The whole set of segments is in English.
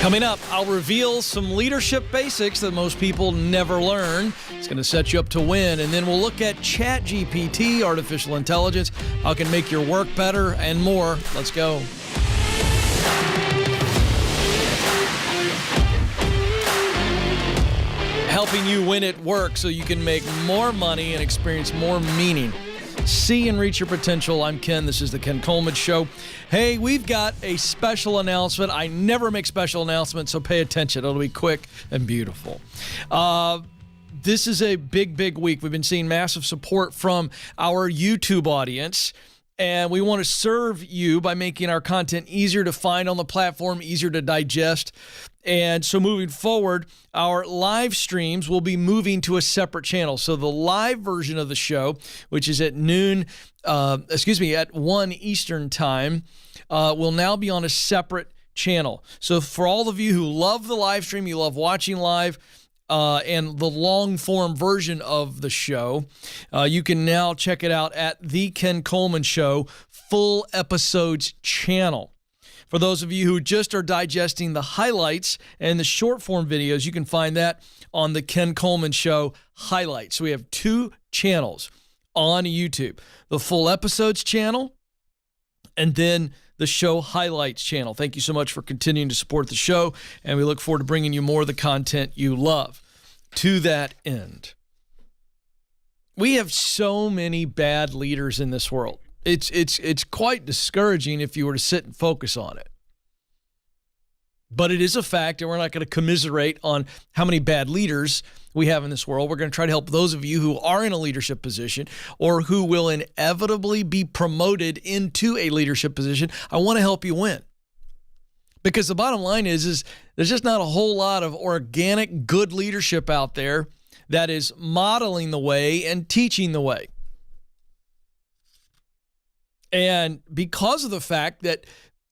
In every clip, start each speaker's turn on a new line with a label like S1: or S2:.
S1: Coming up, I'll reveal some leadership basics that most people never learn. It's going to set you up to win. And then we'll look at ChatGPT, artificial intelligence, how it can make your work better, and more. Let's go. Helping you win at work so you can make more money and experience more meaning. See and reach your potential. I'm Ken. This is the Ken Coleman Show. Hey, we've got a special announcement. I never make special announcements, so pay attention. It'll be quick and beautiful. This is a big, big week. We've been seeing massive support from our YouTube audience, and we want to serve you by making our content easier to find on the platform, easier to digest. And so moving forward, our live streams will be moving to a separate channel. So the live version of the show, which is at at 1 Eastern time, will now be on a separate channel. So for all of you who love the live stream, you love watching live, and the long-form version of the show, you can now check it out at the Ken Coleman Show Full Episodes channel. For those of you who just are digesting the highlights and the short-form videos, you can find that on the Ken Coleman Show highlights. So we have two channels on YouTube, the Full Episodes channel and then the show highlights channel. Thank you so much for continuing to support the show, and we look forward to bringing you more of the content you love. To that end, we have so many bad leaders in this world. It's quite discouraging if you were to sit and focus on it. But it is a fact, and we're not going to commiserate on how many bad leaders we have in this world. We're going to try to help those of you who are in a leadership position or who will inevitably be promoted into a leadership position. I want to help you win. Because the bottom line is there's just not a whole lot of organic good leadership out there that is modeling the way and teaching the way. And because of the fact that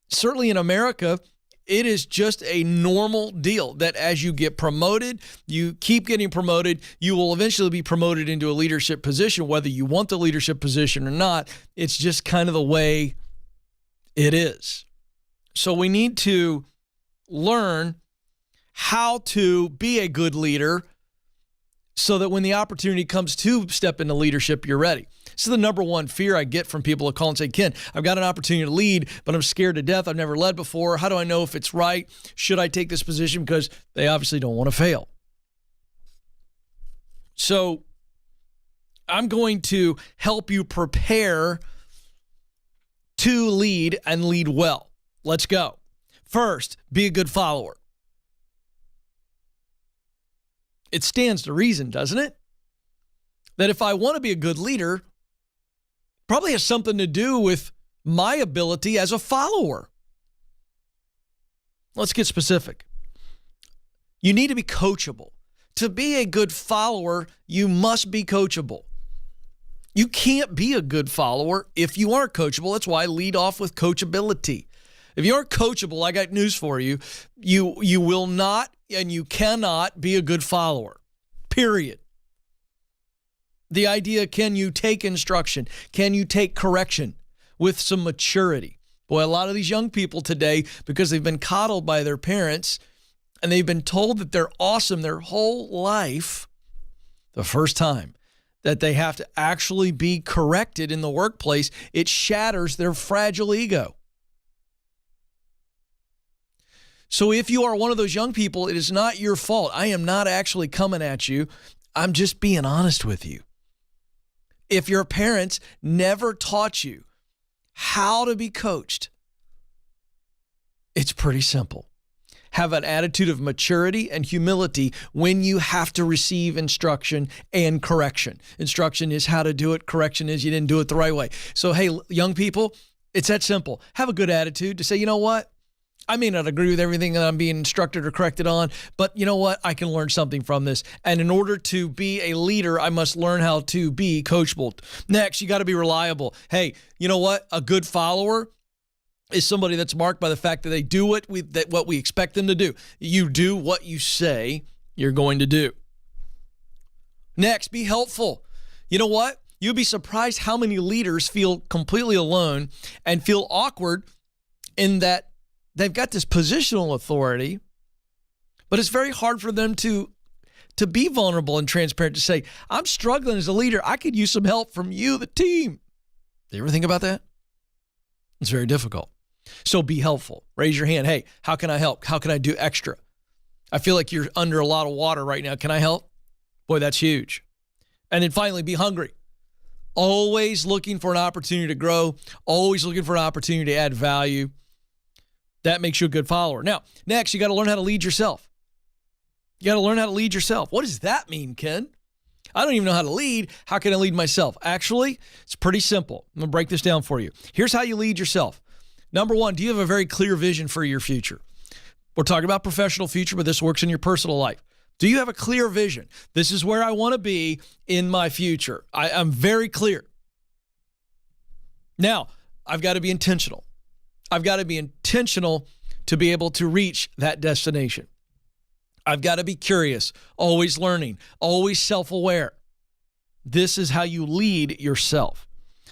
S1: certainly in America, it is just a normal deal that as you get promoted, you keep getting promoted, you will eventually be promoted into a leadership position, whether you want the leadership position or not. It's just kind of the way it is. So we need to learn how to be a good leader so that when the opportunity comes to step into leadership, you're ready. This is the number one fear I get from people who call and say, Ken, I've got an opportunity to lead, but I'm scared to death. I've never led before. How do I know if it's right? Should I take this position? Because they obviously don't want to fail. So I'm going to help you prepare to lead and lead well. Let's go. First, be a good follower. It stands to reason, doesn't it? That if I want to be a good leader, probably has something to do with my ability as a follower. Let's get specific. You need to be coachable. To be a good follower, you must be coachable. You can't be a good follower if you aren't coachable. That's why I lead off with coachability. If you aren't coachable, I got news for you. You will not and you cannot be a good follower, period. The idea, can you take instruction? Can you take correction with some maturity? Boy, a lot of these young people today, because they've been coddled by their parents and they've been told that they're awesome their whole life, the first time that they have to actually be corrected in the workplace, it shatters their fragile ego. So if you are one of those young people, it is not your fault. I am not actually coming at you. I'm just being honest with you. If your parents never taught you how to be coached, it's pretty simple. Have an attitude of maturity and humility when you have to receive instruction and correction. Instruction is how to do it. Correction is you didn't do it the right way. So, hey, young people, it's that simple. Have a good attitude to say, you know what? I may not agree with everything that I'm being instructed or corrected on, but you know what? I can learn something from this. And in order to be a leader, I must learn how to be coachable. Next, you got to be reliable. Hey, you know what? A good follower is somebody that's marked by the fact that they do what we expect them to do. You do what you say you're going to do. Next, be helpful. You know what? You'd be surprised how many leaders feel completely alone and feel awkward in that they've got this positional authority, But it's very hard for them to be vulnerable and transparent, to say, I'm struggling as a leader. I could use some help from you, the team. Do you ever think about that? It's very difficult. So be helpful. Raise your hand. Hey, how can I help? How can I do extra? I feel like you're under a lot of water right now. Can I help? Boy, that's huge. And then finally, be hungry. Always looking for an opportunity to grow. Always looking for an opportunity to add value. That makes you a good follower. Now, next, you got to learn how to lead yourself. You got to learn how to lead yourself. What does that mean, Ken? I don't even know how to lead. How can I lead myself? Actually, it's pretty simple. I'm going to break this down for you. Here's how you lead yourself. Number one, do you have a very clear vision for your future? We're talking about professional future, but this works in your personal life. Do you have a clear vision? This is where I want to be in my future. I'm very clear. Now, I've got to be intentional. I've got to be intentional to be able to reach that destination. I've got to be curious, always learning, always self-aware. This is how you lead yourself.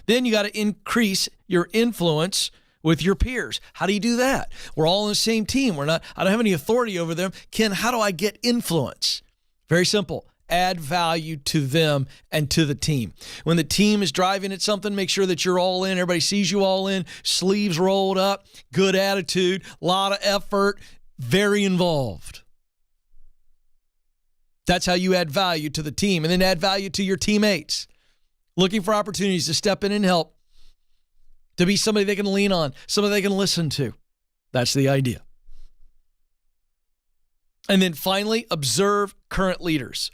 S1: Then you got to increase your influence with your peers. How do you do that? We're all on the same team. I don't have any authority over them. Ken, how do I get influence? Very simple. Add value to them and to the team. When the team is driving at something, make sure that you're all in. Everybody sees you all in, sleeves rolled up, good attitude, a lot of effort, very involved. That's how you add value to the team, and then add value to your teammates. Looking for opportunities to step in and help, to be somebody they can lean on, somebody they can listen to. That's the idea. And then finally, observe current leaders.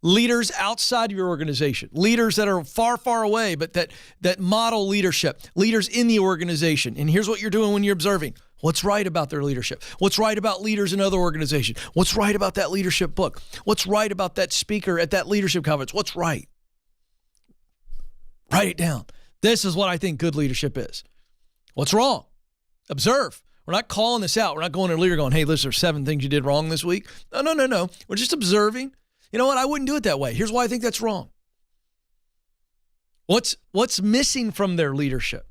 S1: Leaders outside of your organization, leaders that are far, far away, but that model leadership, leaders in the organization. And here's what you're doing when you're observing. What's right about their leadership? What's right about leaders in other organizations? What's right about that leadership book? What's right about that speaker at that leadership conference? What's right? Write it down. This is what I think good leadership is. What's wrong? Observe. We're not calling this out. We're not going to a leader going, hey, listen, there's 7 things you did wrong this week. No. We're just observing. You know what? I wouldn't do it that way. Here's why I think that's wrong. What's missing from their leadership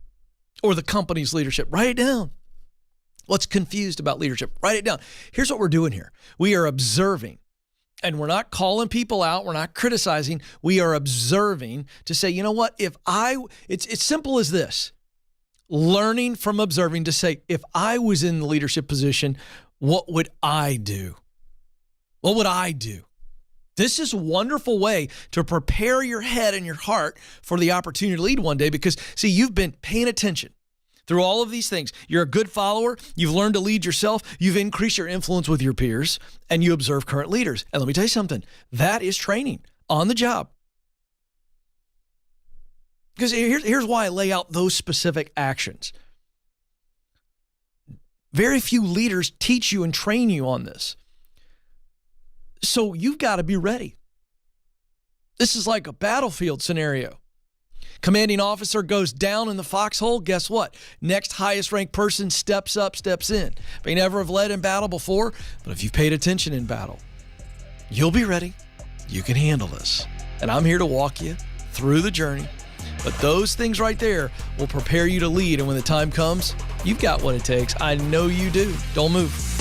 S1: or the company's leadership? Write it down. What's confused about leadership? Write it down. Here's what we're doing here. We are observing, and we're not calling people out. We're not criticizing. We are observing to say, you know what? It's simple as this. Learning from observing to say, if I was in the leadership position, what would I do? What would I do? This is a wonderful way to prepare your head and your heart for the opportunity to lead one day because, see, you've been paying attention through all of these things. You're a good follower. You've learned to lead yourself. You've increased your influence with your peers, and you observe current leaders. And let me tell you something. That is training on the job. Because here's why I lay out those specific actions. Very few leaders teach you and train you on this. So you've got to be ready. This is like a battlefield scenario. Commanding officer goes down in the foxhole. Guess what? Next highest ranked person steps up, steps in. May never have led in battle before, but if you've paid attention in battle, you'll be ready. You can handle this. And I'm here to walk you through the journey. But those things right there will prepare you to lead. And when the time comes, you've got what it takes. I know you do. Don't move.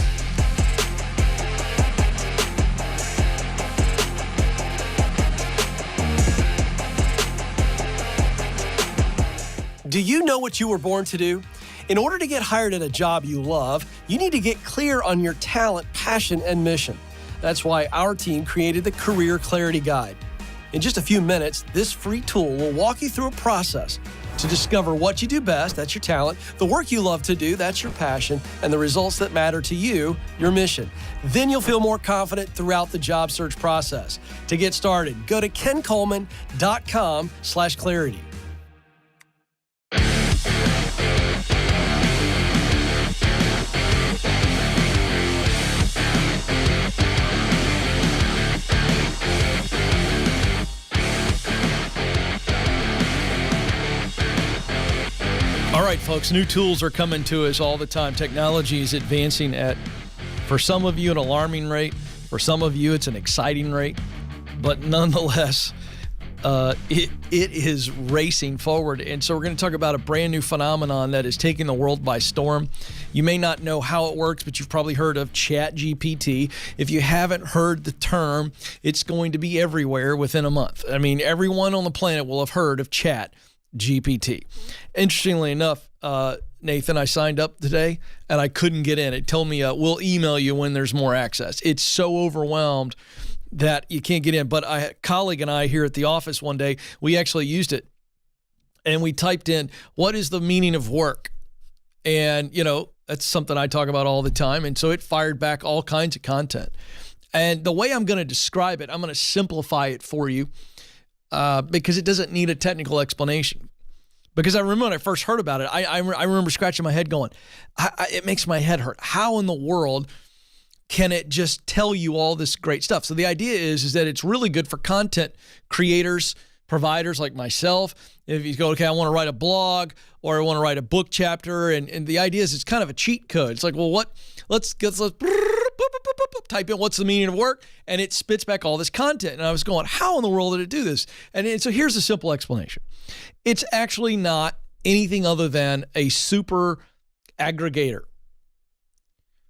S2: Do you know what you were born to do? In order to get hired at a job you love, you need to get clear on your talent, passion, and mission. That's why our team created the Career Clarity Guide. In just a few minutes, this free tool will walk you through a process to discover what you do best, that's your talent, the work you love to do, that's your passion, and the results that matter to you, your mission. Then you'll feel more confident throughout the job search process. To get started, go to kencoleman.com/clarity.
S1: All right, folks, new tools are coming to us all the time. Technology is advancing at, for some of you, an alarming rate. For some of you, it's an exciting rate. But nonetheless, it is racing forward. And so we're going to talk about a brand new phenomenon that is taking the world by storm. You may not know how it works, but you've probably heard of ChatGPT. If you haven't heard the term, it's going to be everywhere within a month. I mean, everyone on the planet will have heard of ChatGPT. Interestingly enough, Nathan, I signed up today and I couldn't get in. It told me, we'll email you when there's more access. It's so overwhelmed that you can't get in. But a colleague and I here at the office one day, we actually used it. And we typed in, what is the meaning of work? And, you know, that's something I talk about all the time. And so it fired back all kinds of content. And the way I'm going to describe it, I'm going to simplify it for you because it doesn't need a technical explanation. Because I remember when I first heard about it, I remember scratching my head going, it makes my head hurt. How in the world can it just tell you all this great stuff? So the idea is that it's really good for content creators, providers like myself. If you go, okay, I want to write a blog or I want to write a book chapter. And the idea is it's kind of a cheat code. It's like, well, let's type in what's the meaning of work, and it spits back all this content. And I was going, how in the world did it do this? And so here's a simple explanation. It's actually not anything other than a super aggregator.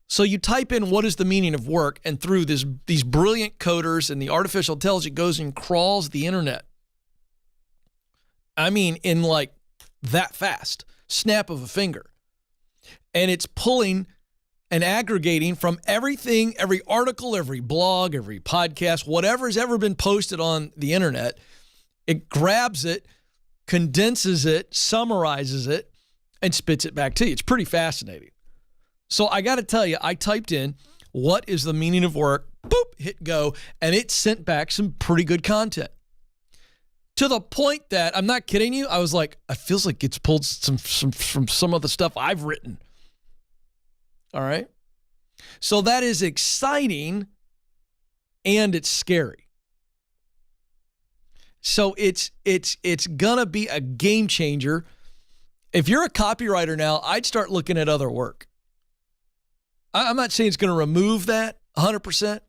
S1: So you type in what is the meaning of work, and through these brilliant coders and the artificial intelligence goes and crawls the internet. I mean, in like that fast, snap of a finger. And it's pulling and aggregating from everything, every article, every blog, every podcast, whatever has ever been posted on the internet. It grabs it, condenses it, summarizes it, and spits it back to you. It's pretty fascinating. So I got to tell you, I typed in, what is the meaning of work? Boop, hit go, and it sent back some pretty good content. To the point that, I'm not kidding you, I was like, it feels like it's pulled some from some of the stuff I've written. All right? So that is exciting, and it's scary. So it's going to be a game changer. If you're a copywriter now, I'd start looking at other work. I'm not saying it's going to remove that 100%.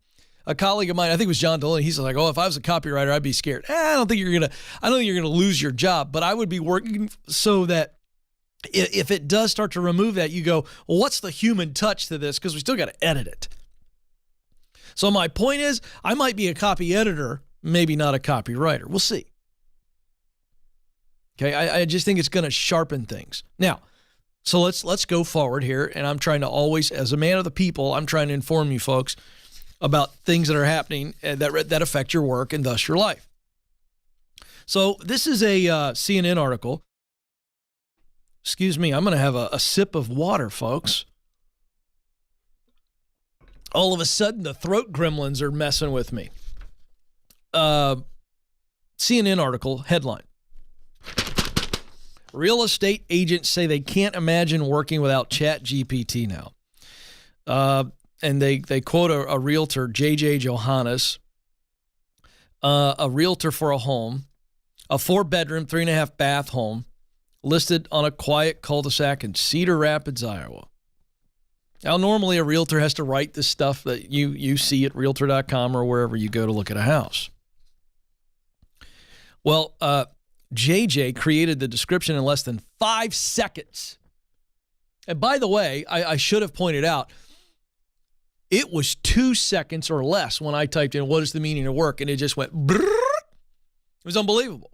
S1: A colleague of mine, I think it was John Delaney, he's like, oh, if I was a copywriter, I'd be scared. I don't think you're going to lose your job, but I would be working so that if it does start to remove that, you go, well, what's the human touch to this? Because we still got to edit it. So my point is, I might be a copy editor, maybe not a copywriter. We'll see. Okay, I just think it's going to sharpen things. Now, so let's go forward here, and I'm trying to always, as a man of the people, I'm trying to inform you folks about things that are happening that affect your work and thus your life. So this is a CNN article. Excuse me, I'm going to have a sip of water, folks. All of a sudden, the throat gremlins are messing with me. CNN article, headline. Real estate agents say they can't imagine working without ChatGPT now. And they quote a realtor, J.J. Johannes, a realtor for a home, a 4-bedroom, 3.5-bath home, listed on a quiet cul-de-sac in Cedar Rapids, Iowa. Now, normally a realtor has to write this stuff that you see at Realtor.com or wherever you go to look at a house. Well, JJ created the description in less than 5 seconds. And by the way, I should have pointed out, it was 2 seconds or less when I typed in what is the meaning of work, and it just went brrr. It was unbelievable.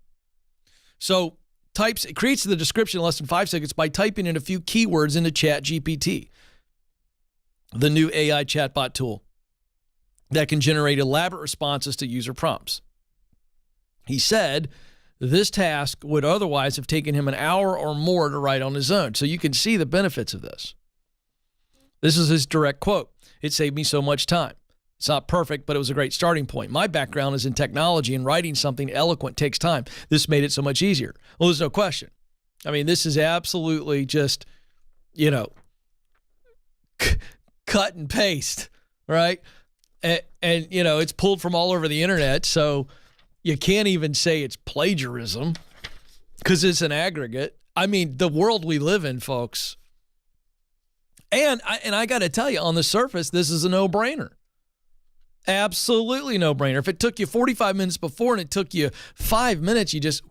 S1: So it creates the description in less than 5 seconds by typing in a few keywords into ChatGPT, the new AI chatbot tool that can generate elaborate responses to user prompts. He said this task would otherwise have taken him an hour or more to write on his own. So you can see the benefits of this. This is his direct quote. It saved me so much time. It's not perfect, but it was a great starting point. My background is in technology, and writing something eloquent takes time. This made it so much easier. Well, there's no question. I mean, this is absolutely just, cut and paste, right? And it's pulled from all over the internet, so you can't even say it's plagiarism because it's an aggregate. I mean, the world we live in, folks. And I got to tell you, on the surface, this is a no-brainer. Absolutely no-brainer. If it took you 45 minutes before and it took you 5 minutes, you just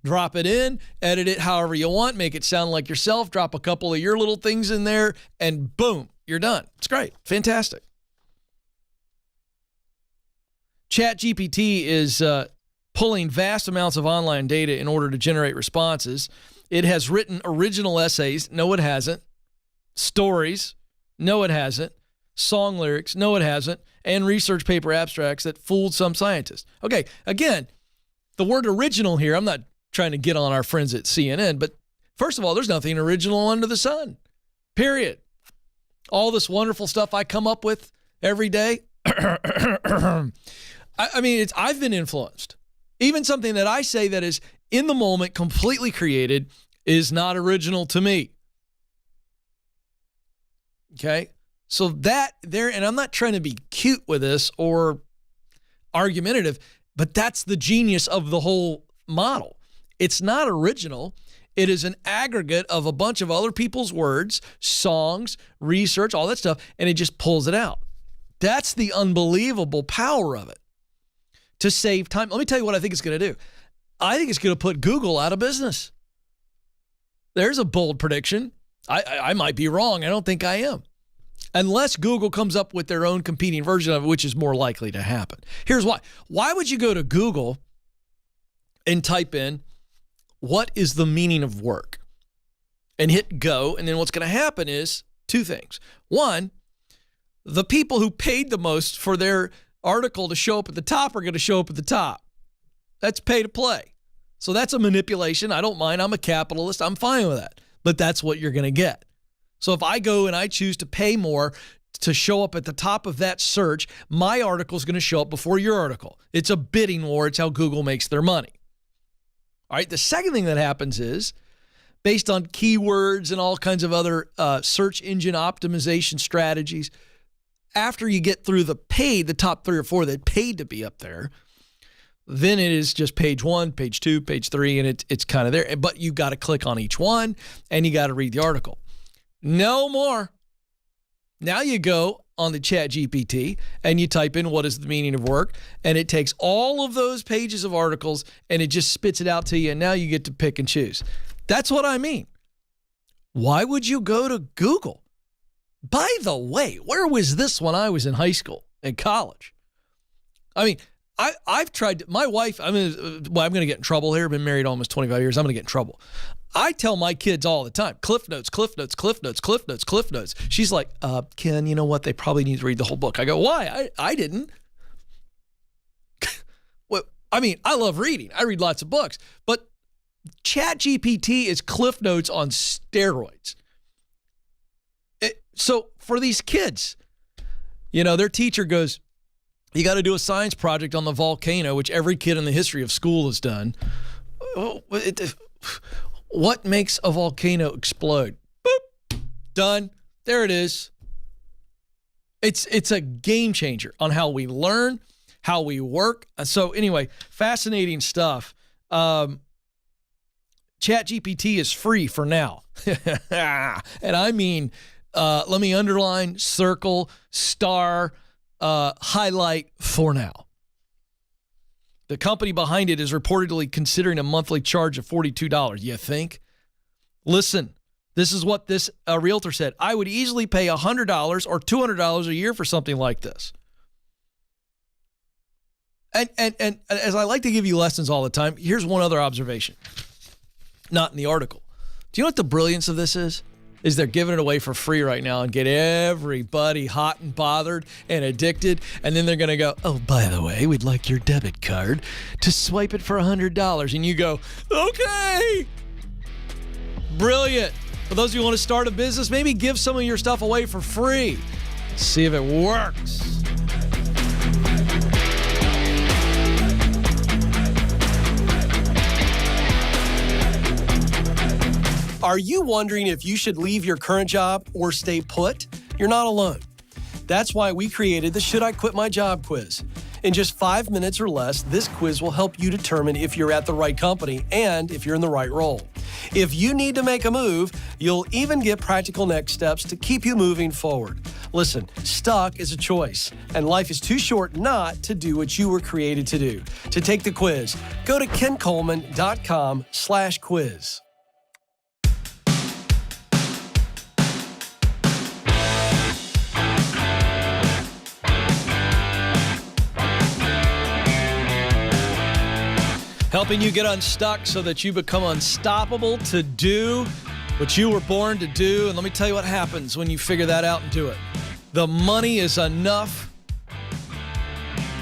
S1: drop it in, edit it however you want, make it sound like yourself, drop a couple of your little things in there, and boom, you're done. It's great. Fantastic. ChatGPT is pulling vast amounts of online data in order to generate responses. It has written original essays. No, it hasn't. Stories. No, it hasn't. Song lyrics. No, it hasn't. And research paper abstracts that fooled some scientists. Okay, again, the word original here, I'm not trying to get on our friends at CNN, but first of all, there's nothing original under the sun. Period. All this wonderful stuff I come up with every day. I mean, I've been influenced. Even something that I say that is in the moment, completely created, is not original to me. Okay? So that there, and I'm not trying to be cute with this or argumentative, but that's the genius of the whole model. It's not original. It is an aggregate of a bunch of other people's words, songs, research, all that stuff, and it just pulls it out. That's the unbelievable power of it. To save time. Let me tell you what I think it's going to do. I think it's going to put Google out of business. There's a bold prediction. I might be wrong. I don't think I am. Unless Google comes up with their own competing version of it, which is more likely to happen. Here's why. Why would you go to Google and type in, what is the meaning of work? And hit go, and then what's going to happen is two things. One, the people who paid the most for their article to show up at the top are going to show up at the top. That's pay to play. So that's a manipulation. I don't mind. I'm a capitalist. I'm fine with that. But that's what you're going to get. So if I go and I choose to pay more to show up at the top of that search, my article is going to show up before your article. It's a bidding war. It's how Google makes their money. All right. The second thing that happens is, based on keywords and all kinds of other search engine optimization strategies, after you get through the top 3 or 4 that paid to be up there, then it is just page 1, page 2, page 3, and it's kind of there. But you got to click on each one, and you got to read the article. No more. Now you go on the ChatGPT, and you type in what is the meaning of work, and it takes all of those pages of articles, and it just spits it out to you, and now you get to pick and choose. That's what I mean. Why would you go to Google? By the way, where was this when I was in high school and college? I mean, I've tried, my wife, I'm going to get in trouble here. I've been married almost 25 years. I'm going to get in trouble. I tell my kids all the time, Cliff Notes, Cliff Notes, Cliff Notes, Cliff Notes, Cliff Notes. She's like, Ken, you know what? They probably need to read the whole book. I go, why? I didn't. Well, I mean, I love reading. I read lots of books. But ChatGPT is Cliff Notes on steroids. So for these kids, you know, their teacher goes, you got to do a science project on the volcano, which every kid in the history of school has done. What makes a volcano explode? Boop. Done. There it is. It's a game changer on how we learn, how we work. So anyway, fascinating stuff. ChatGPT is free for now. And I mean, let me underline, circle, star, highlight for now. The company behind it is reportedly considering a monthly charge of $42. You think? Listen, this is what this realtor said. I would easily pay $100 or $200 a year for something like this. And as I like to give you lessons all the time, here's one other observation. Not in the article. Do you know what the brilliance of this is? Is they're giving it away for free right now and get everybody hot and bothered and addicted. And then they're going to go, oh, by the way, we'd like your debit card to swipe it for $100. And you go, okay. Brilliant. For those of you who want to start a business, maybe give some of your stuff away for free. See if it works.
S2: Are you wondering if you should leave your current job or stay put? You're not alone. That's why we created the Should I Quit My Job quiz. In just 5 minutes or less, this quiz will help you determine if you're at the right company and if you're in the right role. If you need to make a move, you'll even get practical next steps to keep you moving forward. Listen, stuck is a choice, and life is too short not to do what you were created to do. To take the quiz, go to kencoleman.com/quiz.
S1: Helping you get unstuck so that you become unstoppable to do what you were born to do. And let me tell you what happens when you figure that out and do it. The money is enough,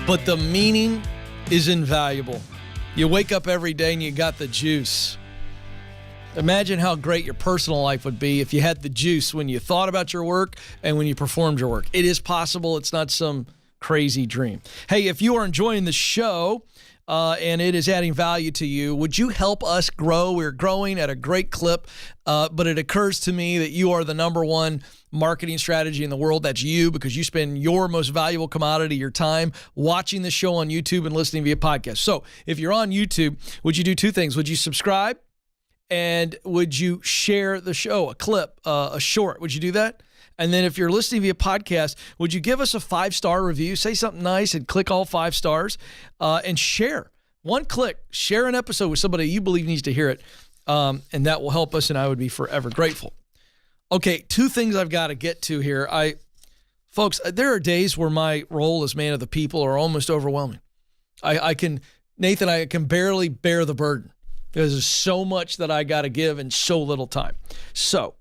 S1: but the meaning is invaluable. You wake up every day and you got the juice. Imagine how great your personal life would be if you had the juice when you thought about your work and when you performed your work. It is possible. It's not some crazy dream. Hey, if you are enjoying the show, and it is adding value to you, would you help us grow? We're growing at a great clip, but it occurs to me that you are the number one marketing strategy in the world. That's you, because you spend your most valuable commodity, your time, watching the show on YouTube and listening via podcast. So if you're on YouTube, would you do two things? Would you subscribe? And would you share the show, a clip, a short? Would you do that? And then if you're listening via podcast, would you give us a 5-star review? Say something nice and click all 5 stars and share. One click, share an episode with somebody you believe needs to hear it, and that will help us, and I would be forever grateful. Okay, 2 things I've got to get to here. Folks, there are days where my role as man of the people are almost overwhelming. I can barely bear the burden because there's so much that I got to give in so little time. So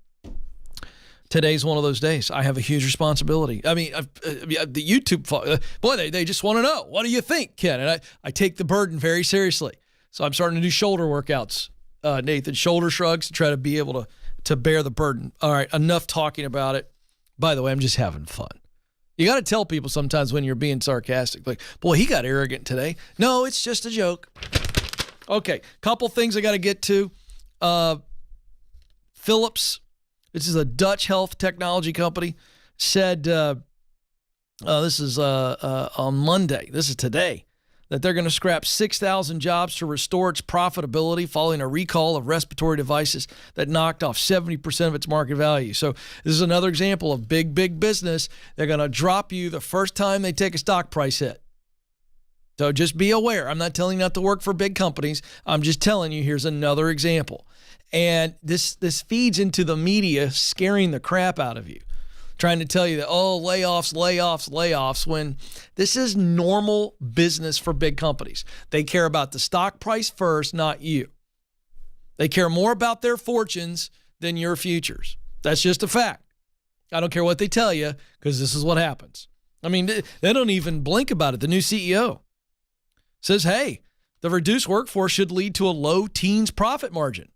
S1: today's one of those days. I have a huge responsibility. I mean, the YouTube, boy, they just want to know, what do you think, Ken? And I take the burden very seriously. So I'm starting to do shoulder workouts, Nathan, shoulder shrugs to try to be able to bear the burden. All right, enough talking about it. By the way, I'm just having fun. You got to tell people sometimes when you're being sarcastic, like, boy, he got arrogant today. No, it's just a joke. Okay, couple things I got to get to. Philips, this is a Dutch health technology company, said, this is on Monday, this is today, that they're going to scrap 6,000 jobs to restore its profitability following a recall of respiratory devices that knocked off 70% of its market value. So this is another example of big business. They're going to drop you the first time they take a stock price hit. So just be aware. I'm not telling you not to work for big companies. I'm just telling you, here's another example. And this feeds into the media scaring the crap out of you, trying to tell you that, oh, layoffs, when this is normal business for big companies. They care about the stock price first, not you. They care more about their fortunes than your futures. That's just a fact. I don't care what they tell you, because this is what happens. I mean, they don't even blink about it. The new CEO says, hey, the reduced workforce should lead to a low teens profit margin.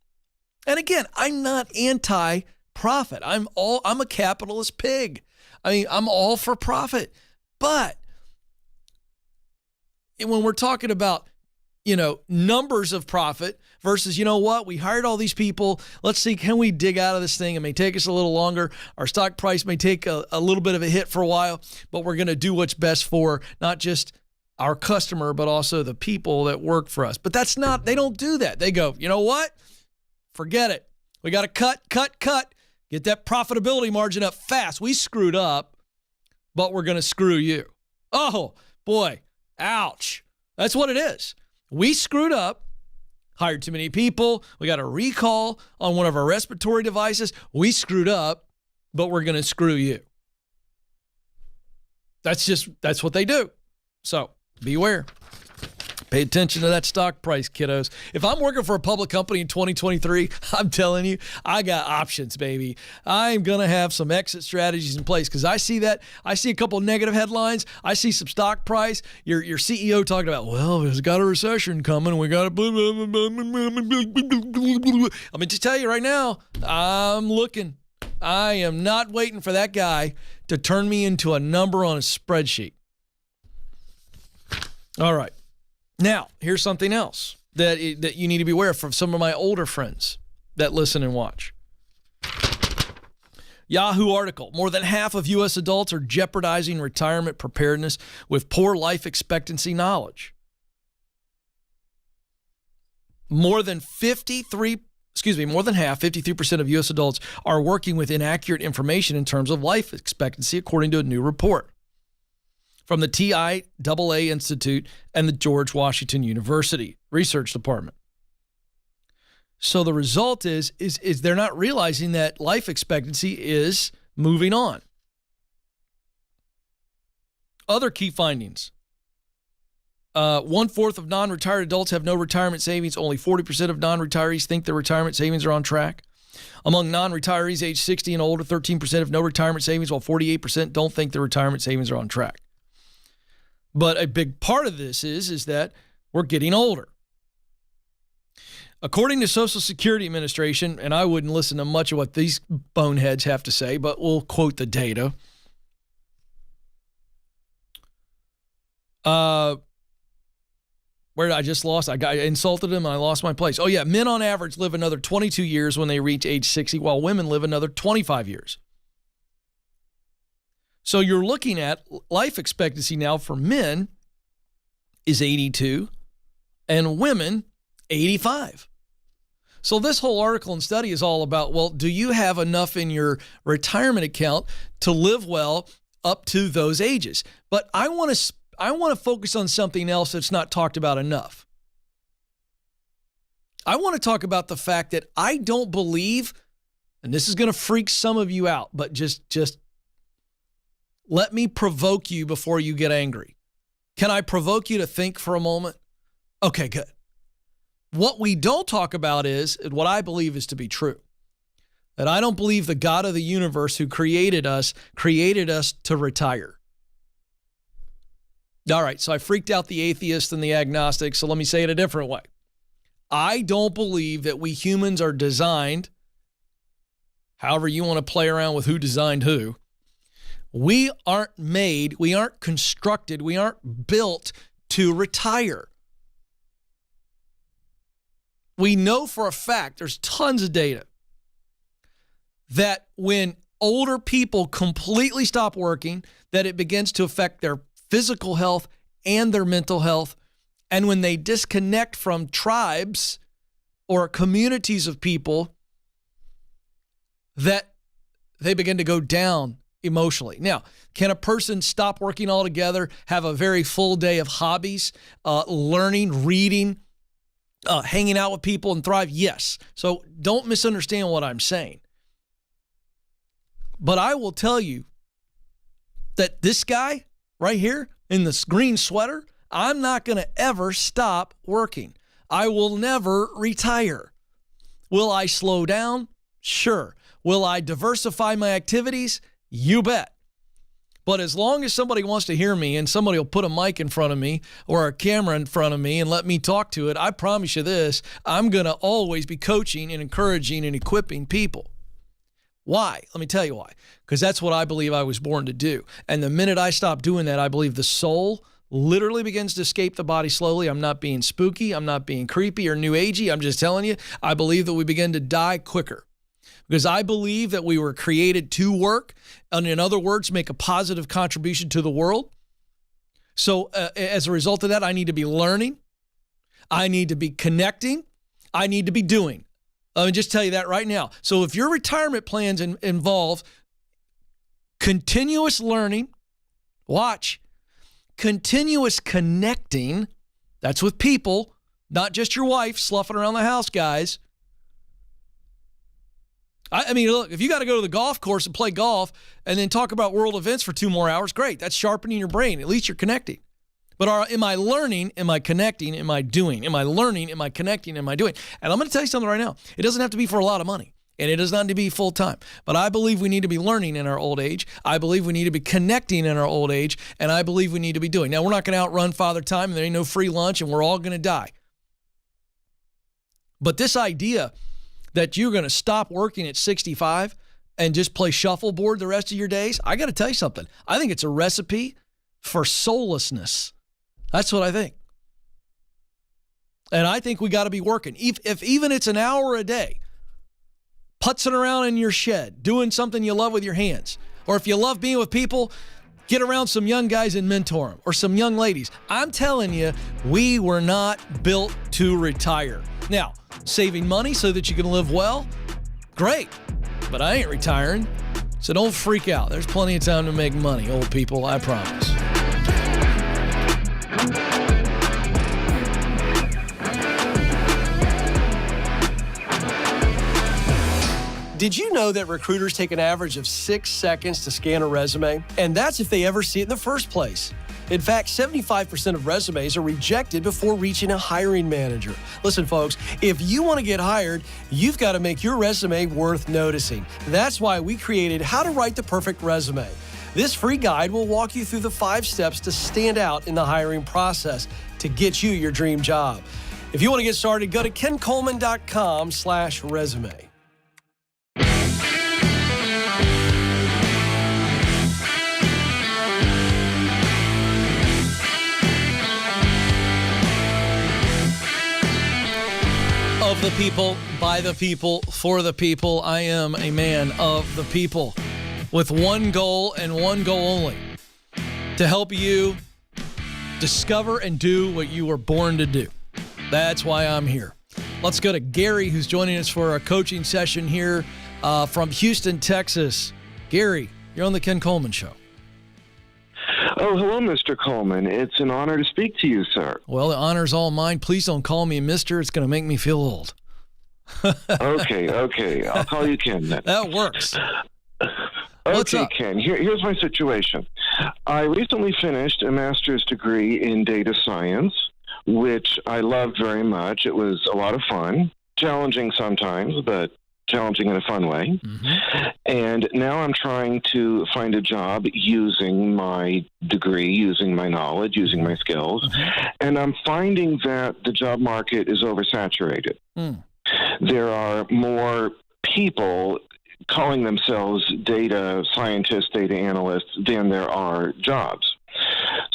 S1: And again, I'm not anti-profit. I'm a capitalist pig. I mean, I'm all for profit. But when we're talking about, numbers of profit versus, you know what, we hired all these people. Let's see, can we dig out of this thing? It may take us a little longer. Our stock price may take a little bit of a hit for a while, but we're going to do what's best for not just our customer, but also the people that work for us. But they don't do that. They go, you know what? Forget it. We got to cut. Get that profitability margin up fast. We screwed up, but we're going to screw you. Oh, boy. Ouch. That's what it is. We screwed up, hired too many people. We got a recall on one of our respiratory devices. We screwed up, but we're going to screw you. That's what they do. So beware. Pay attention to that stock price, kiddos. If I'm working for a public company in 2023, I'm telling you, I got options, baby. I'm going to have some exit strategies in place because I see that. I see a couple of negative headlines. I see some stock price. Your CEO talking about, well, there's got a recession coming. We got to... I'm going to tell you right now, I'm looking. I am not waiting for that guy to turn me into a number on a spreadsheet. All right. Now, here's something else that you need to be aware of from some of my older friends that listen and watch. Yahoo article, more than half of U.S. adults are jeopardizing retirement preparedness with poor life expectancy knowledge. More than 53% more than half, 53% of U.S. adults are working with inaccurate information in terms of life expectancy, according to a new report from the TIAA Institute and the George Washington University Research Department. So the result is they're not realizing that life expectancy is moving on. Other key findings. 1/4 of non-retired adults have no retirement savings. Only 40% of non-retirees think their retirement savings are on track. Among non-retirees age 60 and older, 13% have no retirement savings, while 48% don't think their retirement savings are on track. But a big part of this is that we're getting older. According to Social Security Administration, and I wouldn't listen to much of what these boneheads have to say, but we'll quote the data. Where did I just lost? I insulted him and I lost my place. Oh, yeah. Men on average live another 22 years when they reach age 60, while women live another 25 years. So you're looking at life expectancy now for men is 82 and women 85. So this whole article and study is all about, well, do you have enough in your retirement account to live well up to those ages? But I want to focus on something else that's not talked about enough. I want to talk about the fact that I don't believe, and this is going to freak some of you out, but just let me provoke you before you get angry. Can I provoke you to think for a moment? Okay, good. What we don't talk about is what I believe is to be true. That I don't believe the God of the universe who created us to retire. All right, so I freaked out the atheists and the agnostics, so let me say it a different way. I don't believe that we humans are designed, however you want to play around with who designed who. We aren't made, we aren't constructed, we aren't built to retire. We know for a fact, there's tons of data, that when older people completely stop working, that it begins to affect their physical health and their mental health. And when they disconnect from tribes or communities of people, that they begin to go down emotionally. Now, can a person stop working altogether, have a very full day of hobbies, learning, reading, hanging out with people and thrive? Yes. So don't misunderstand what I'm saying. But I will tell you that this guy right here in this green sweater, I'm not going to ever stop working. I will never retire. Will I slow down? Sure. Will I diversify my activities? You bet. But as long as somebody wants to hear me and somebody will put a mic in front of me or a camera in front of me and let me talk to it, I promise you this, I'm going to always be coaching and encouraging and equipping people. Why? Let me tell you why. Because that's what I believe I was born to do. And the minute I stop doing that, I believe the soul literally begins to escape the body slowly. I'm not being spooky. I'm not being creepy or new agey. I'm just telling you, I believe that we begin to die quicker. Because I believe that we were created to work, and in other words, make a positive contribution to the world. So as a result of that, I need to be learning. I need to be connecting. I need to be doing. Let me just tell you that right now. So if your retirement plans involve continuous learning, watch, continuous connecting, that's with people, not just your wife sloughing around the house, guys. I mean, look, if you got to go to the golf course and play golf and then talk about world events for 2 more hours, great. That's sharpening your brain. At least you're connecting. But am I learning? Am I connecting? Am I doing? Am I learning? Am I connecting? Am I doing? And I'm going to tell you something right now. It doesn't have to be for a lot of money, and it does not need to be full time. But I believe we need to be learning in our old age. I believe we need to be connecting in our old age, and I believe we need to be doing. Now, we're not going to outrun Father Time, and there ain't no free lunch, and we're all going to die. But this idea that you're going to stop working at 65 and just play shuffleboard the rest of your days, I got to tell you something. I think it's a recipe for soullessness. That's what I think. And I think we got to be working. If even it's an hour a day, putzing around in your shed, doing something you love with your hands, or if you love being with people, Get around some young guys and mentor them, or some young ladies. I'm telling you, we were not built to retire. Now, saving money so that you can live well, great, but I ain't retiring, so don't freak out. There's plenty of time to make money, old people, I promise.
S2: Did you know that recruiters take an average of 6 seconds to scan a resume? And that's if they ever see it in the first place. In fact, 75% of resumes are rejected before reaching a hiring manager. Listen, folks, if you want to get hired, you've got to make your resume worth noticing. That's why we created How to Write the Perfect Resume. This free guide will walk you through the 5 steps to stand out in the hiring process to get you your dream job. If you want to get started, go to kencoleman.com/resume.
S1: Of the people, by the people, for the people. I am a man of the people with one goal and one goal only: to help you discover and do what you were born to do. That's why I'm here. Let's go to Gary, who's joining us for a coaching session here from Houston, Texas. Gary, you're on the Ken Coleman Show.
S3: Oh, hello, Mr. Coleman. It's an honor to speak to you, sir.
S1: Well, the honor's all mine. Please don't call me Mister. It's going to make me feel old.
S3: Okay. I'll call you Ken then.
S1: That works. What's
S3: Okay,
S1: up?
S3: Ken. Here's my situation. I recently finished a master's degree in data science, which I loved very much. It was a lot of fun, challenging sometimes, but challenging in a fun way.
S1: Mm-hmm.
S3: And now I'm trying to find a job using my degree, using my knowledge, using my skills.
S1: Mm-hmm.
S3: And I'm finding that the job market is oversaturated. There are more people calling themselves data scientists, data analysts, than there are jobs.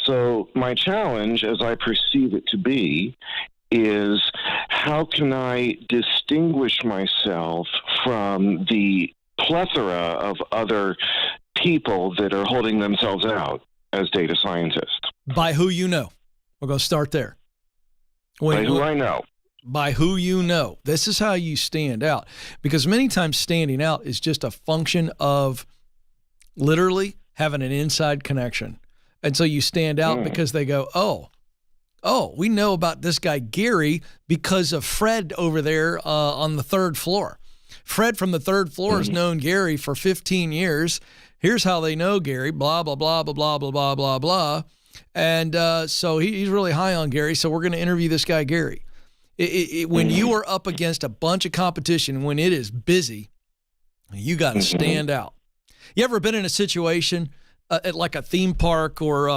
S3: So my challenge, as I perceive it to be, is how can I distinguish myself from the plethora of other people that are holding themselves out as data scientists?
S1: By who you know. We're going to start there.
S3: By who I know.
S1: By who you know. This is how you stand out. Because many times standing out is just a function of literally having an inside connection. And so you stand out because they go, oh, we know about this guy Gary because of Fred over there on the 3rd floor. Fred from the 3rd floor has known Gary for 15 years. Here's how they know Gary, blah, blah, blah, blah, blah, blah, blah, blah, blah. And so he's really high on Gary, so we're going to interview this guy Gary. When you are up against a bunch of competition, when it is busy, you got to stand out. You ever been in a situation at like a theme park or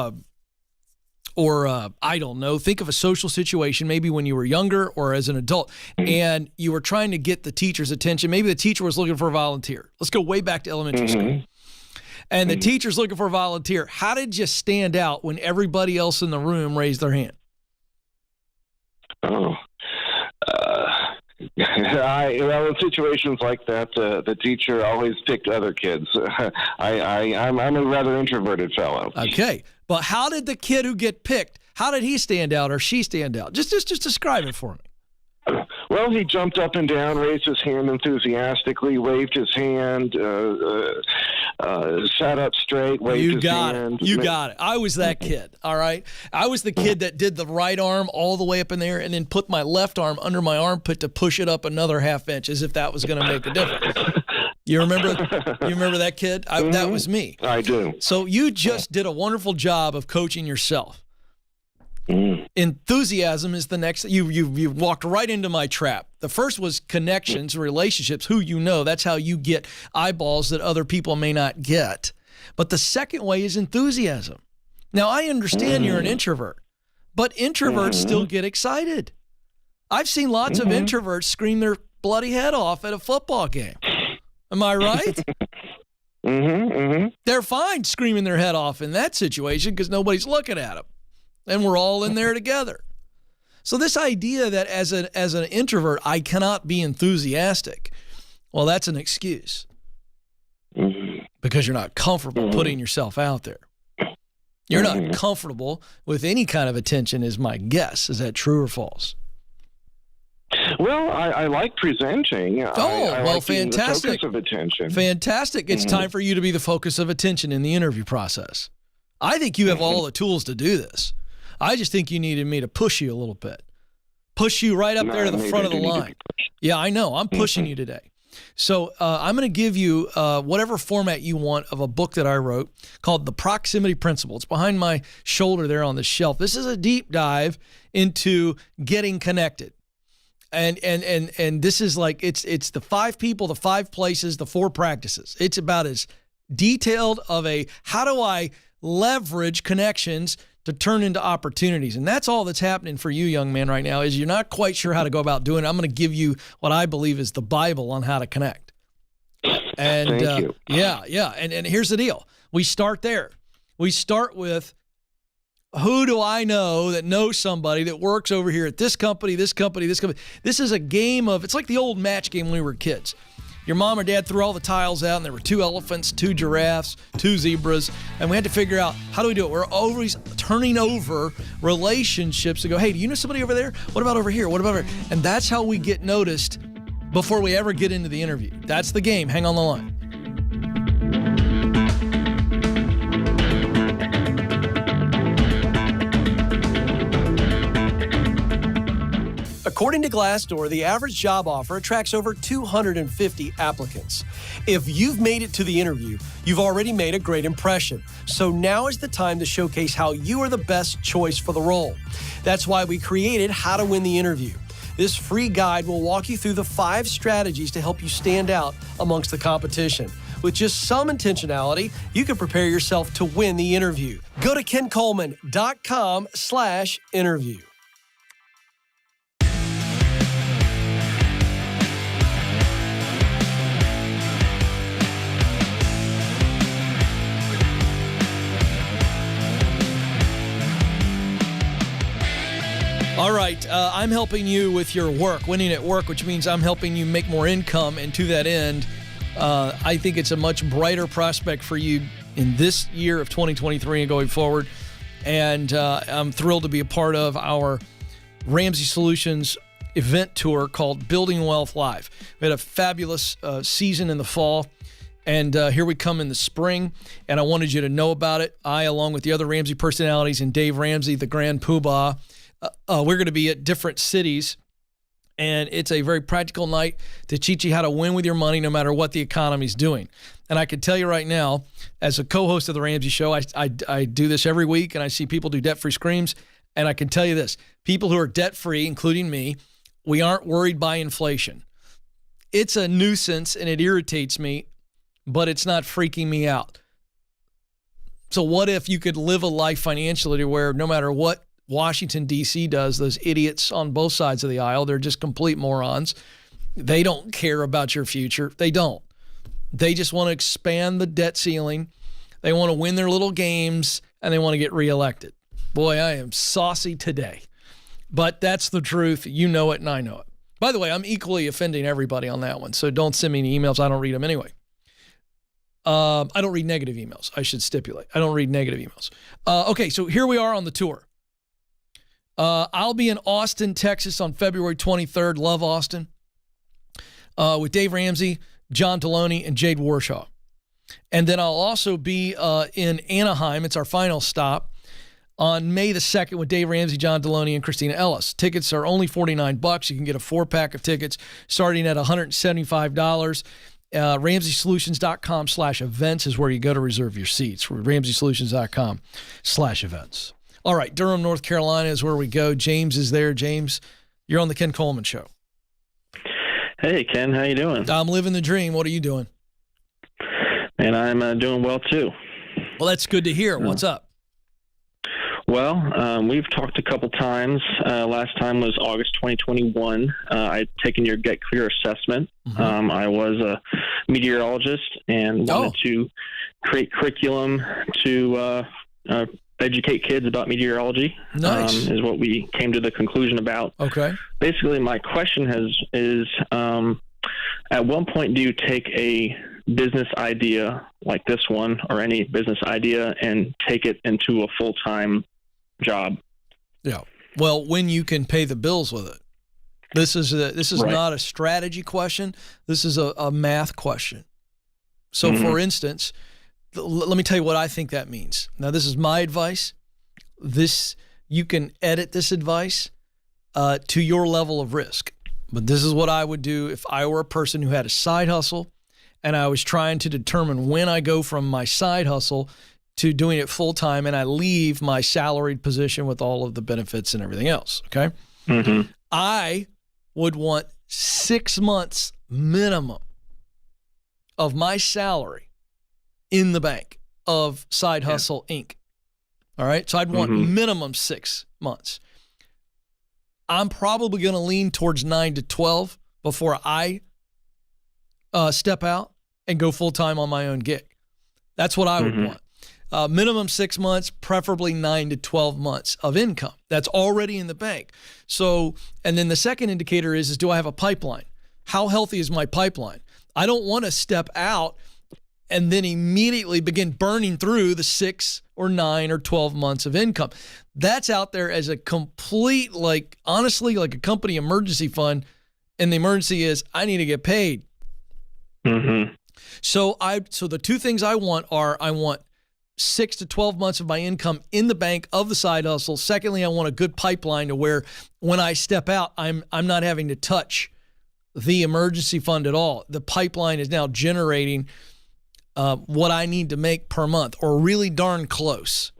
S1: I don't know, think of a social situation, maybe when you were younger or as an adult, and you were trying to get the teacher's attention. Maybe the teacher was looking for a volunteer. Let's go way back to elementary school. And the teacher's looking for a volunteer. How did you stand out when everybody else in the room raised their hand?
S3: Well, in situations like that, the teacher always picked other kids. I'm a rather introverted fellow.
S1: Okay, but how did the kid who get picked, how did he stand out or she stand out? Just describe it for me.
S3: Well, he jumped up and down, raised his hand enthusiastically, waved his hand, sat up straight, waved his hand.
S1: You got it. I was that kid, all right? I was the kid that did the right arm all the way up in there and then put my left arm under my armpit to push it up another half inch as if that was going to make a difference. You remember that kid? That was me.
S3: I do.
S1: So you just did a wonderful job of coaching yourself. Enthusiasm is the next. You walked right into my trap. The first was connections, relationships, who you know. That's how you get eyeballs that other people may not get. But the second way is enthusiasm. Now, I understand you're an introvert, but introverts still get excited. I've seen lots of introverts scream their bloody head off at a football game. Am I right? They're fine screaming their head off in that situation because nobody's looking at them. And we're all in there together. So this idea that as an introvert, I cannot be enthusiastic, well, that's an excuse because you're not comfortable putting yourself out there. You're not comfortable with any kind of attention is my guess. Is that true or false?
S3: Well, I like presenting. I like being
S1: fantastic.
S3: the focus of attention.
S1: Fantastic. It's time for you to be the focus of attention in the interview process. I think you have all the tools to do this. I just think you needed me to push you a little bit. Push you right up there to the front of the line. Yeah, I know. I'm pushing you today. So I'm going to give you whatever format you want of a book that I wrote called The Proximity Principle. It's behind my shoulder there on the shelf. This is a deep dive into getting connected. And this is like, it's the 5 people, the 5 places, the 4 practices. It's about as detailed of a, how do I leverage connections to turn into opportunities? And that's all that's happening for you, young man, right now, is you're not quite sure how to go about doing it. I'm going to give you what I believe is the Bible on how to connect. And
S3: Thank you.
S1: Yeah. And here's the deal. We start there. We start with, who do I know that knows somebody that works over here at this company, this company, this company? This is a game of, it's like the old match game when we were kids. Your mom or dad threw all the tiles out, and there were 2 elephants, 2 giraffes, 2 zebras, and we had to figure out, how do we do it? We're always turning over relationships to go, hey, do you know somebody over there? What about over here? What about over here? And that's how we get noticed before we ever get into the interview. That's the game. Hang on the line.
S2: According to Glassdoor, the average job offer attracts over 250 applicants. If you've made it to the interview, you've already made a great impression. So now is the time to showcase how you are the best choice for the role. That's why we created How to Win the Interview. This free guide will walk you through the 5 strategies to help you stand out amongst the competition. With just some intentionality, you can prepare yourself to win the interview. Go to kencoleman.com/interview.
S1: All right, I'm helping you with your work, winning at work, which means I'm helping you make more income. And to that end, I think it's a much brighter prospect for you in this year of 2023 and going forward. And I'm thrilled to be a part of our Ramsey Solutions event tour called Building Wealth Live. We had a fabulous season in the fall. And here we come in the spring, and I wanted you to know about it. I, along with the other Ramsey personalities and Dave Ramsey, the Grand Poobah, we're going to be at different cities, and it's a very practical night to teach you how to win with your money no matter what the economy's doing. And I can tell you right now, as a co-host of the Ramsey Show, I do this every week, and I see people do debt-free screams, and I can tell you this, people who are debt-free, including me, we aren't worried by inflation. It's a nuisance, and it irritates me, but it's not freaking me out. So what if you could live a life financially where no matter what Washington, D.C. does, those idiots on both sides of the aisle, they're just complete morons. They don't care about your future. They don't. They just want to expand the debt ceiling. They want to win their little games, and they want to get reelected. Boy, I am saucy today. But that's the truth. You know it, and I know it. By the way, I'm equally offending everybody on that one, so don't send me any emails. I don't read them anyway. I don't read negative emails. I should stipulate. I don't read negative emails. Okay, so here we are on the tour. I'll be in Austin, Texas on February 23rd. Love Austin. With Dave Ramsey, John Deloney, and Jade Warshaw. And then I'll also be in Anaheim. It's our final stop on May the 2nd with Dave Ramsey, John Deloney, and Christina Ellis. Tickets are only $49. You can get a 4-pack of tickets starting at $175. RamseySolutions.com/events is where you go to reserve your seats. RamseySolutions.com/events. All right, Durham, North Carolina is where we go. James is there. James, you're on the Ken Coleman Show.
S4: Hey, Ken, how you doing?
S1: I'm living the dream. What are you doing?
S4: And I'm doing well, too.
S1: Well, that's good to hear. What's up?
S4: Well, we've talked a couple times. Last time was August 2021. I'd taken your Get Clear assessment. Mm-hmm. I was a meteorologist and wanted to create curriculum to educate kids about meteorology.
S1: Nice.
S4: Is what we came to the conclusion about.
S1: Okay.
S4: Basically, my question is at one point do you take a business idea like this one, or any business idea, and take it into a full-time job.
S1: Yeah. Well, when you can pay the bills with it. This is
S4: Right.
S1: not a strategy question. This is a math question. So, for instance, let me tell you what I think that means. Now, this is my advice. You can edit this advice to your level of risk. But this is what I would do if I were a person who had a side hustle and I was trying to determine when I go from my side hustle to doing it full time and I leave my salaried position with all of the benefits and everything else. Okay. I would want 6 months minimum of my salary in the bank of Side Hustle Inc. All right. So I'd want minimum 6 months. I'm probably going to lean towards 9 to 12 before I step out and go full time on my own gig. That's what I would want. Minimum 6 months, preferably 9 to 12 months of income. That's already in the bank. So, and then the second indicator is do I have a pipeline? How healthy is my pipeline? I don't want to step out and then immediately begin burning through the 6 or 9 or 12 months of income. That's out there as a complete, honestly, like a company emergency fund. And the emergency is I need to get paid. So the two things I want are I want 6 to 12 months of my income in the bank of the side hustle. Secondly, I want a good pipeline to where when I step out, I'm not having to touch the emergency fund at all. The pipeline is now generating what I need to make per month, or really darn close.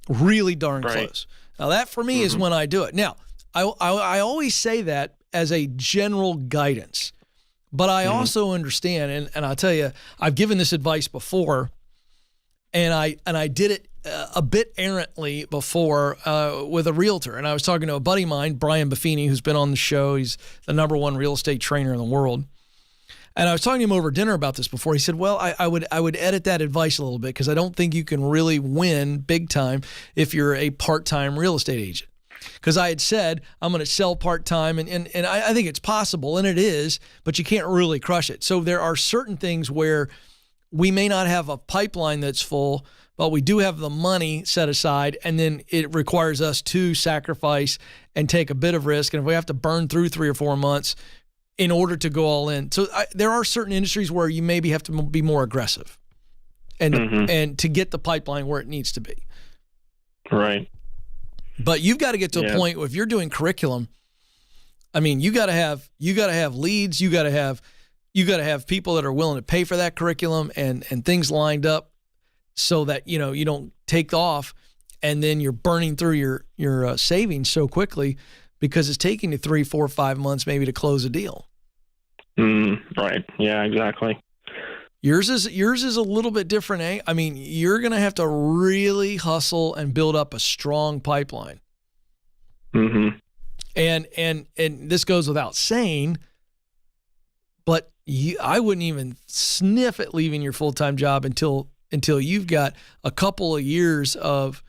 S1: Really darn close. Now that for me is when I do it. Now, I always say that as a general guidance, but I also understand, and I'll tell you, I've given this advice before, and I did it a bit errantly before with a realtor. And I was talking to a buddy of mine, Brian Buffini, who's been on the show. He's the #1 real estate trainer in the world. And I was talking to him over dinner about this before. He said, well, I would edit that advice a little bit because I don't think you can really win big time if you're a part-time real estate agent. Because I had said, I'm going to sell part-time, and I think it's possible, and it is, but you can't really crush it. So there are certain things where we may not have a pipeline that's full, but we do have the money set aside, and then it requires us to sacrifice and take a bit of risk. And if we have to burn through 3 or 4 months in order to go all in. So there are certain industries where you maybe have to be more aggressive and to get the pipeline where it needs to be.
S4: Right.
S1: But you've got to get to a point where if you're doing curriculum, I mean, you got to have leads, you got to have people that are willing to pay for that curriculum and things lined up so that, you don't take off and then you're burning through your savings so quickly because it's taking you 3, 4, 5 months maybe to close a deal.
S4: Right. Yeah, exactly.
S1: Yours is a little bit different, eh? I mean, you're going to have to really hustle and build up a strong pipeline. And this goes without saying, but I wouldn't even sniff at leaving your full-time job until you've got a couple of years of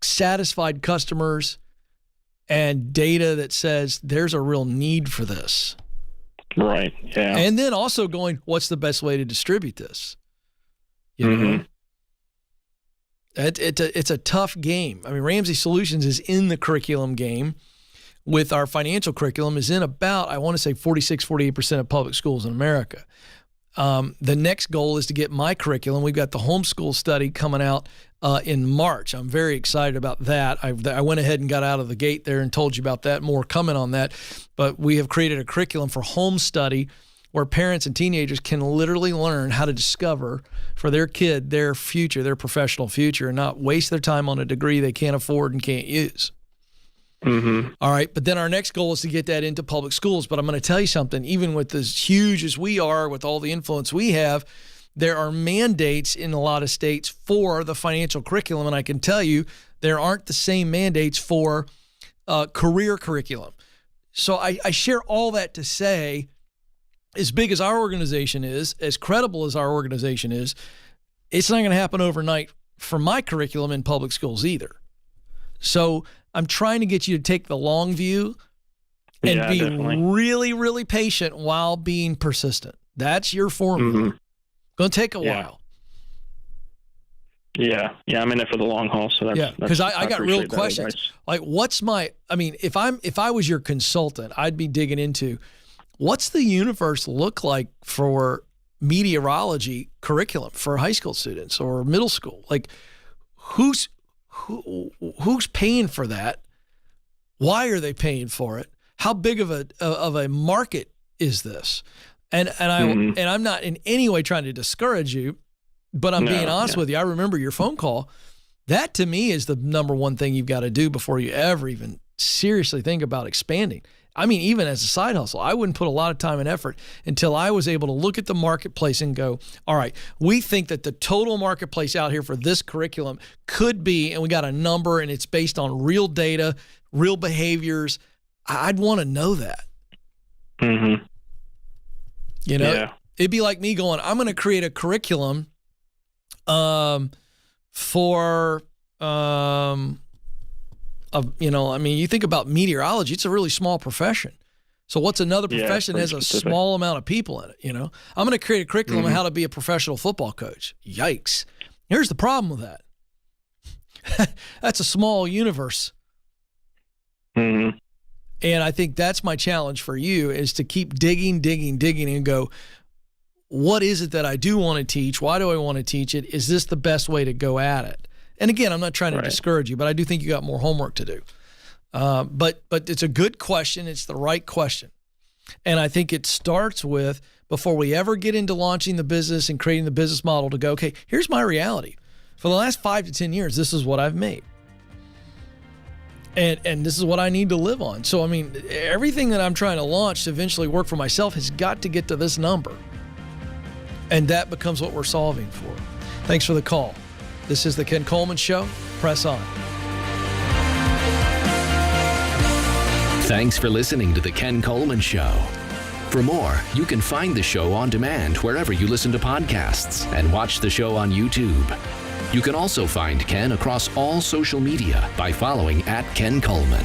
S1: satisfied customers and data that says there's a real need for this.
S4: Right. Yeah.
S1: And then also going, what's the best way to distribute this? You know? It's a tough game. I mean, Ramsey Solutions is in the curriculum game with our financial curriculum is in about, I want to say 46, 48% of public schools in America. The next goal is to get my curriculum. We've got the homeschool study coming out in March. I'm very excited about that. I went ahead and got out of the gate there and told you about that. More coming on that. But we have created a curriculum for home study where parents and teenagers can literally learn how to discover for their kid their future, their professional future, and not waste their time on a degree they can't afford and can't use. All right. But then our next goal is to get that into public schools. But I'm going to tell you something, even with as huge as we are, with all the influence we have, there are mandates in a lot of states for the financial curriculum. And I can tell you there aren't the same mandates for career curriculum. So I share all that to say, as big as our organization is, as credible as our organization is, it's not going to happen overnight for my curriculum in public schools either. So I'm trying to get you to take the long view and be
S4: definitely.
S1: really, really patient while being persistent. That's your formula. Going to take a while.
S4: Yeah, I'm in it for the long haul. So that's
S1: because I got real questions. Like, if I was your consultant, I'd be digging into what's the universe look like for meteorology curriculum for high school students or middle school? Like, who's paying for that? Why are they paying for it? How big of a market is this? And I'm not in any way trying to discourage you, but I'm being honest with you. I remember your phone call. That to me is the number one thing you've got to do before you ever even seriously think about expanding. I mean, even as a side hustle, I wouldn't put a lot of time and effort until I was able to look at the marketplace and go, all right, we think that the total marketplace out here for this curriculum could be, and we got a number and it's based on real data, real behaviors. I'd want to know that.
S4: Mm-hmm.
S1: You know, it'd be like me going, I'm going to create a curriculum for, you think about meteorology, it's a really small profession. So what's another profession that has a small amount of people in it, you know? I'm going to create a curriculum on how to be a professional football coach. Yikes. Here's the problem with that. That's a small universe.
S4: Mm-hmm.
S1: And I think that's my challenge for you is to keep digging and go, what is it that I do want to teach? Why do I want to teach it? Is this the best way to go at it? And again, I'm not trying to discourage you, but I do think you got more homework to do. But it's a good question. It's the right question. And I think it starts with, before we ever get into launching the business and creating the business model, to go, okay, here's my reality. For the last 5 to 10 years, this is what I've made. And this is what I need to live on. So, I mean, everything that I'm trying to launch to eventually work for myself has got to get to this number. And that becomes what we're solving for. Thanks for the call. This is the Ken Coleman Show. Press on.
S5: Thanks for listening to the Ken Coleman Show. For more, you can find the show on demand wherever you listen to podcasts and watch the show on YouTube. You can also find Ken across all social media by following @Ken Coleman.